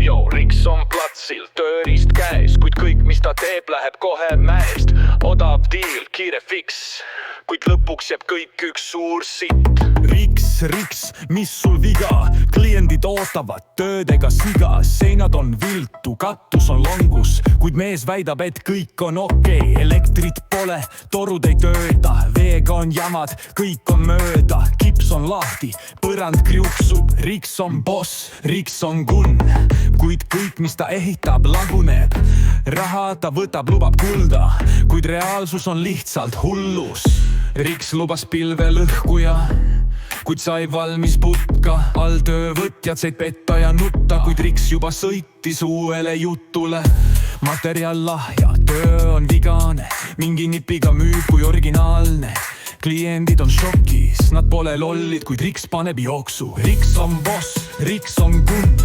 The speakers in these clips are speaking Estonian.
Riks on platsil, tööriist käes, kuid kõik, mis ta teeb, läheb kohe mäest. Odav deal, kiire fiks, kuid lõpuks jääb kõik üks suur sitt. Riks, mis sul viga? Kliendid ootavad töödega siga. Seinad on viltu, katus on longus, kuid mees väidab, et kõik on okei. Elektrit pole, torud ei tööta, veega on jamad, kõik on mööda. Kips on lahti, põrand kriuksub. Riks on boss, Riks on kunn, kuid kõik, mis ta ehitab, laguneb. Raha ta võtab, lubab kulda, kuid reaalsus on lihtsalt hullus. Riks lubas pilve lõhkuja, kuid sai valmis putka. All töövõtjad said petta ja nutta, kuid Riks juba sõitis uuele jutule. Materjal lahja, töö on vigane, mingi nipiga müüb kui originaalne. Kliendid on šokis, nad pole lollid, kuid Riks paneb jooksu. Riks on boss, Riks on kunn,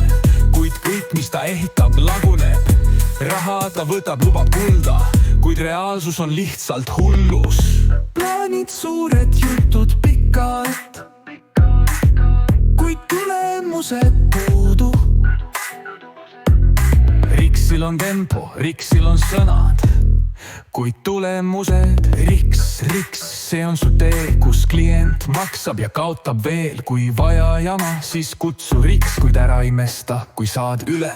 kuid kõik, mis ta ehitab, laguneb. Raha ta võtab, lubab kulda, kuid reaalsus on lihtsalt hullus. Plaanid suured, jutud pikad, kuid tulemused puudu. Riksil on tempo, Riksil on sõnad, kuid tulemused Riks, see on su tee, kus klient maksab ja kaotab veel. Kui vaja jama, siis kutsu Riks, kuid ära imesta, kui saad üle.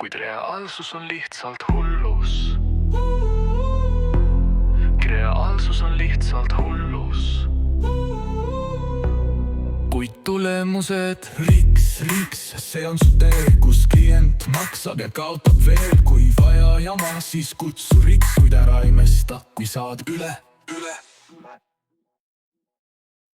Kuid reaalsus on lihtsalt hullus. Reaalsus on lihtsalt hullus. Kuid tulemused Riks, see on su tee, kus klient maksab ja kaotab veel. Kui vaja jama, siis kutsu Riks, kuid ära imesta, kui saad üle.